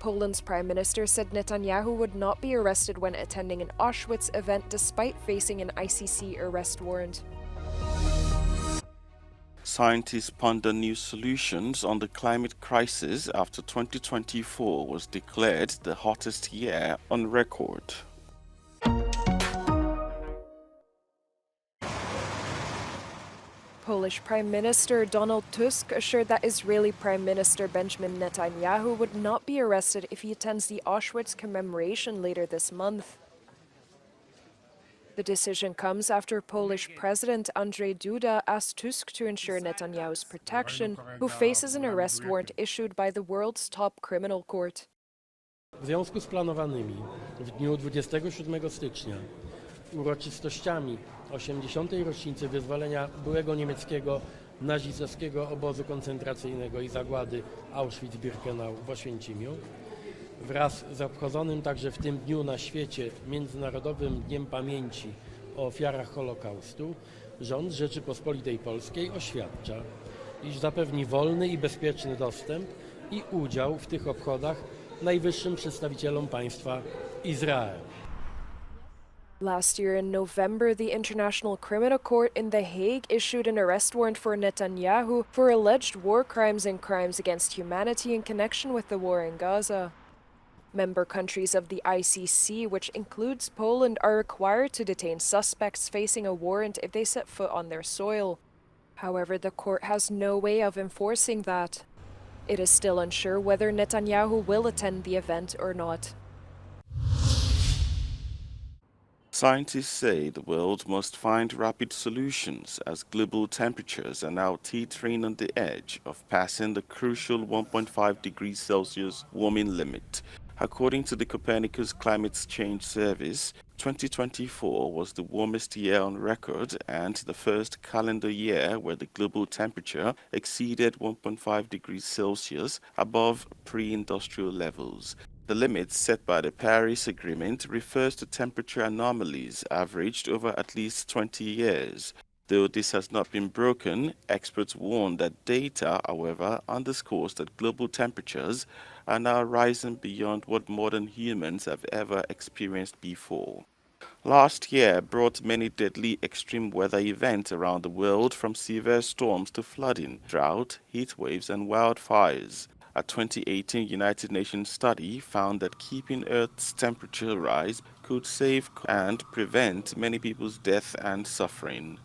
Poland's prime minister said Netanyahu would not be arrested when attending an Auschwitz event despite facing an ICC arrest warrant. Scientists ponder new solutions on the climate crisis after 2024 was declared the hottest year on record. Polish Prime Minister Donald Tusk assured that Israeli Prime Minister Benjamin Netanyahu would not be arrested if he attends the Auschwitz commemoration later this month. The decision comes after Polish President Andrzej Duda asked Tusk to ensure Netanyahu's protection, who faces an arrest warrant issued by the world's top criminal court. W związku z planowanymi w dniu 27 stycznia uroczystościami 80. rocznicy wyzwolenia byłego niemieckiego nazistowskiego obozu koncentracyjnego i zagłady Auschwitz-Birkenau w Oświęcimiu, wraz z obchodzonym także w tym dniu na świecie Międzynarodowym Dniem Pamięci o ofiarach Holokaustu, rząd Rzeczypospolitej Polskiej oświadcza, iż zapewni wolny i bezpieczny dostęp i udział w tych obchodach najwyższym przedstawicielom państwa Izrael. Last year in November, the International Criminal Court in The Hague issued an arrest warrant for Netanyahu for alleged war crimes and crimes against humanity in connection with the war in Gaza. Member countries of the ICC, which includes Poland, are required to detain suspects facing a warrant if they set foot on their soil. However, the court has no way of enforcing that. It is still unsure whether Netanyahu will attend the event or not. Scientists say the world must find rapid solutions as global temperatures are now teetering on the edge of passing the crucial 1.5 degrees Celsius warming limit. According to the Copernicus Climate Change Service, 2024 was the warmest year on record and the first calendar year where the global temperature exceeded 1.5 degrees Celsius above pre-industrial levels. The limit set by the Paris Agreement refers to temperature anomalies averaged over at least 20 years. Though this has not been broken, experts warn that data, however, underscores that global temperatures are now rising beyond what modern humans have ever experienced before. Last year brought many deadly extreme weather events around the world, from severe storms to flooding, drought, heat waves, and wildfires. A 2018 United Nations study found that keeping Earth's temperature rise could save and prevent many people's death and suffering.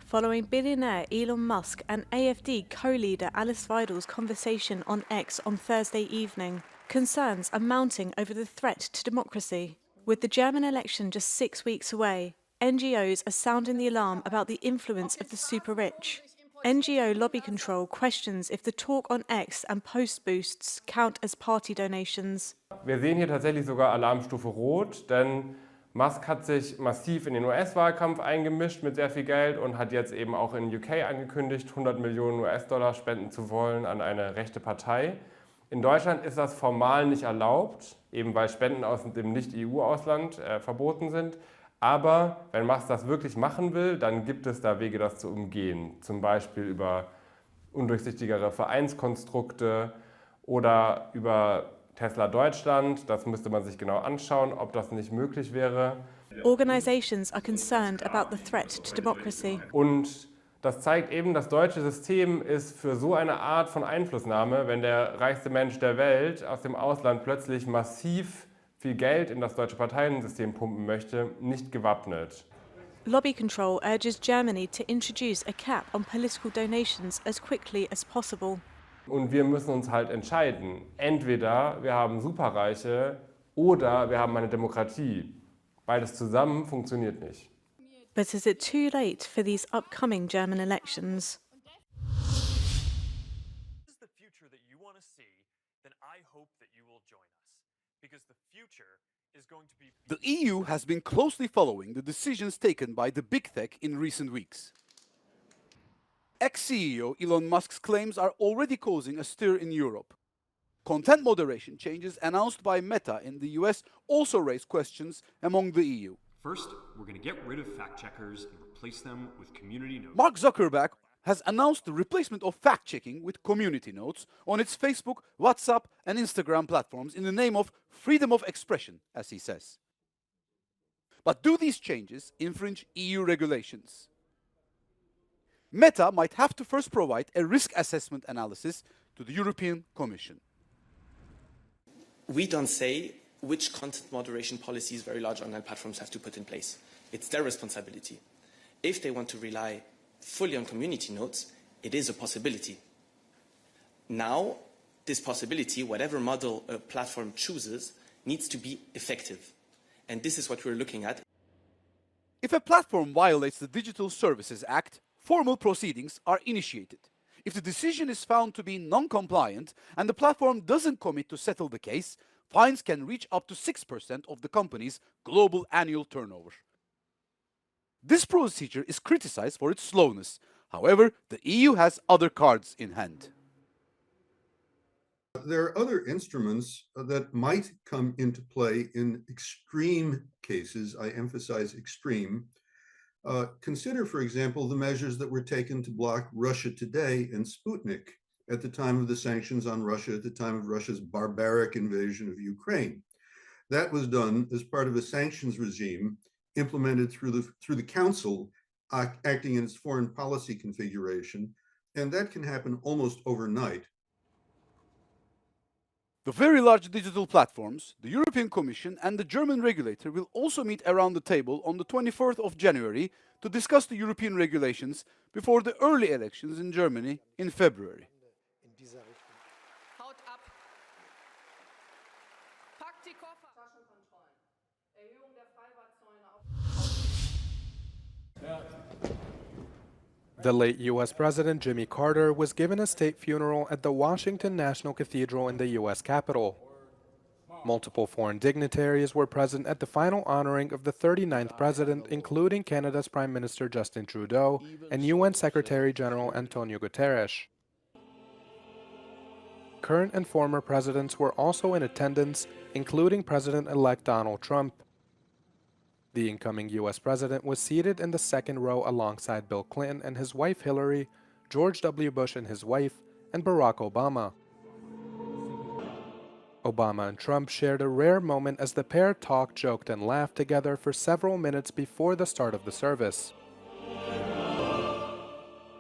Following billionaire Elon Musk and AfD co-leader Alice Weidl's conversation on X on Thursday evening, concerns are mounting over the threat to democracy. With the German election just 6 weeks away, NGOs are sounding the alarm about the influence of the super-rich. NGO Lobby Control questions if the talk on X and post boosts count as party donations. Wir sehen hier tatsächlich sogar Alarmstufe Rot, denn Musk hat sich massiv in den US-Wahlkampf eingemischt mit sehr viel Geld und hat jetzt eben auch in UK angekündigt, 100 Millionen US-Dollar spenden zu wollen an eine rechte Partei. In Deutschland ist das formal nicht erlaubt, eben weil Spenden aus dem Nicht-EU-Ausland verboten sind. Aber wenn Musk das wirklich machen will, dann gibt es da Wege, das zu umgehen. Zum Beispiel über undurchsichtigere Vereinskonstrukte oder über Tesla Deutschland. Das müsste man sich genau anschauen, ob das nicht möglich wäre. Organizations are concerned about the threat to democracy. Und das zeigt eben, das deutsche System ist für so eine Art von Einflussnahme, wenn der reichste Mensch der Welt aus dem Ausland plötzlich massiv viel Geld in das deutsche Parteiensystem pumpen möchte, nicht gewappnet. Lobby Control urges Germany to introduce a cap on political donations as quickly as possible. Und wir müssen uns halt entscheiden. Entweder wir haben Superreiche oder wir haben eine Demokratie. Beides zusammen funktioniert nicht. But is it too late for these upcoming German elections? This is the future that you want to see, then I hope that you will join us. Because the future is going to be... The EU has been closely following the decisions taken by the big tech in recent weeks. Ex-CEO Elon Musk's claims are already causing a stir in Europe. Content moderation changes announced by Meta in the US also raise questions among the EU. First, we're going to get rid of fact checkers and replace them with community notes. Mark Zuckerberg has announced the replacement of fact-checking with community notes on its Facebook, WhatsApp, and Instagram platforms in the name of freedom of expression, as he says. But do these changes infringe EU regulations? Meta might have to first provide a risk assessment analysis to the European Commission. We don't say which content moderation policies very large online platforms have to put in place. It's their responsibility. If they want to rely fully on community notes, it is a possibility. Now, this possibility, whatever model a platform chooses, needs to be effective. And this is what we're looking at. If a platform violates the Digital Services Act, formal proceedings are initiated. If the decision is found to be non-compliant and the platform doesn't commit to settle the case, fines can reach up to 6% of the company's global annual turnover. This procedure is criticized for its slowness. However, the EU has other cards in hand. There are other instruments that might come into play in extreme cases. I emphasize extreme. Consider, for example, the measures that were taken to block Russia Today and Sputnik at the time of the sanctions on Russia, at the time of Russia's barbaric invasion of Ukraine. That was done as part of a sanctions regime implemented through the Council, acting in its foreign policy configuration, and that can happen almost overnight. The very large digital platforms, the European Commission and the German regulator will also meet around the table on the 24th of January to discuss the European regulations before the early elections in Germany in February. The late U.S. President Jimmy Carter was given a state funeral at the Washington National Cathedral in the U.S. Capitol. Multiple foreign dignitaries were present at the final honoring of the 39th president, including Canada's Prime Minister Justin Trudeau and UN Secretary General Antonio Guterres. Current and former presidents were also in attendance, including President-elect Donald Trump. The incoming U.S. president was seated in the second row alongside Bill Clinton and his wife Hillary, George W. Bush and his wife, and Barack Obama. Obama and Trump shared a rare moment as the pair talked, joked, and laughed together for several minutes before the start of the service.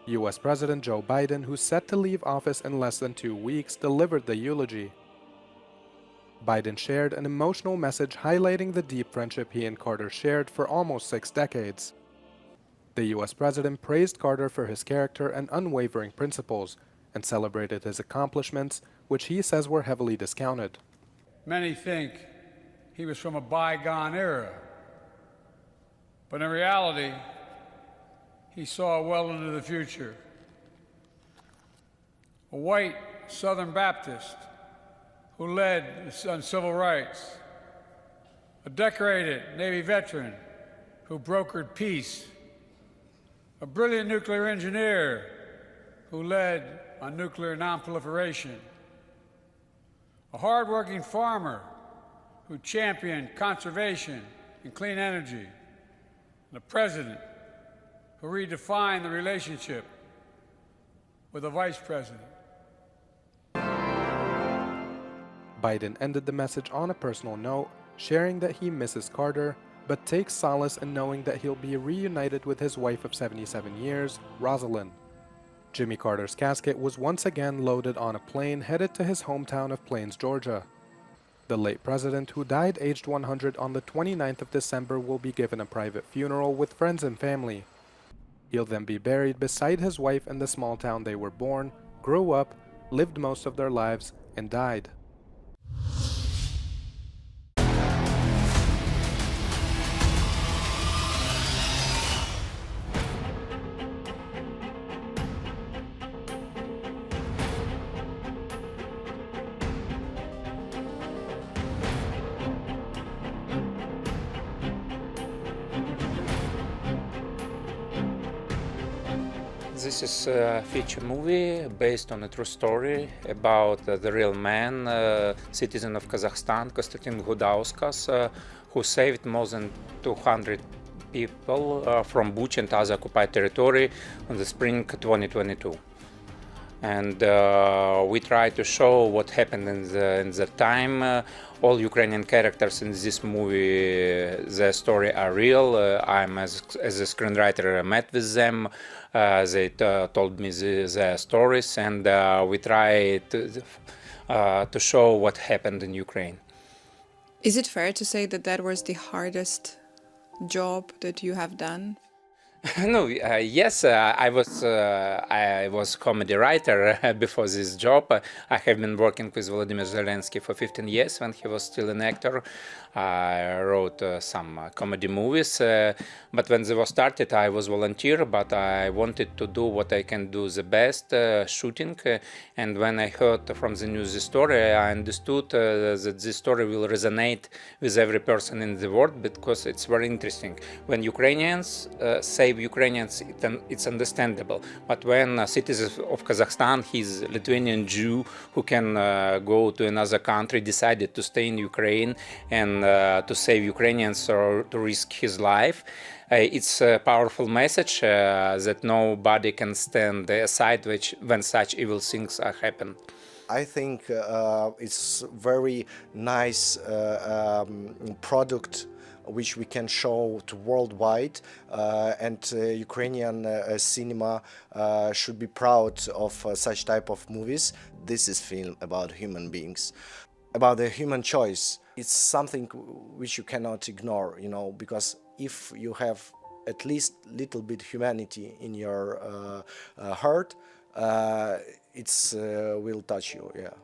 U.S. President Joe Biden, who's set to leave office in less than 2 weeks, delivered the eulogy. Biden shared an emotional message highlighting the deep friendship he and Carter shared for almost 6 decades. The U.S. president praised Carter for his character and unwavering principles and celebrated his accomplishments, which he says were heavily discounted. Many think he was from a bygone era, but in reality, he saw well into the future. A white Southern Baptist who led on civil rights, a decorated Navy veteran who brokered peace, a brilliant nuclear engineer who led on nuclear nonproliferation, a hardworking farmer who championed conservation and clean energy, and a president who redefined the relationship with a vice president. Biden ended the message on a personal note, sharing that he misses Carter, but takes solace in knowing that he'll be reunited with his wife of 77 years, Rosalind. Jimmy Carter's casket was once again loaded on a plane headed to his hometown of Plains, Georgia. The late president, who died aged 100 on the 29th of December, will be given a private funeral with friends and family. He'll then be buried beside his wife in the small town they were born, grew up, lived most of their lives, and died. This is a feature movie based on a true story about the real man, citizen of Kazakhstan, Konstantin Gudauskas, who saved more than 200 people from Bucha and other occupied territory in the spring 2022. And we try to show what happened in the time. All Ukrainian characters in this movie, their story are real. I'm as a screenwriter met with them. They told me their stories, and we try to show what happened in Ukraine. Is it fair to say that that was the hardest job that you have done? No, yes, I was comedy writer before this job. I have been working with Volodymyr Zelensky for 15 years when he was still an actor. I wrote some comedy movies, but when they were started, I was volunteer, but I wanted to do what I can do the best, shooting. And when I heard from the news this story, I understood that this story will resonate with every person in the world because it's very interesting. When Ukrainians save Ukrainians, it's understandable. But when citizens of Kazakhstan, he's a Lithuanian Jew who can go to another country, decided to stay in Ukraine and to save Ukrainians or to risk his life. It's a powerful message that nobody can stand aside when such evil things happen. I think it's very nice product which we can show to worldwide, and Ukrainian cinema should be proud of such type of movies. This is film about human beings, about the human choice. It's something which you cannot ignore, you know, because if you have at least little bit humanity in your heart, it's will touch you, yeah.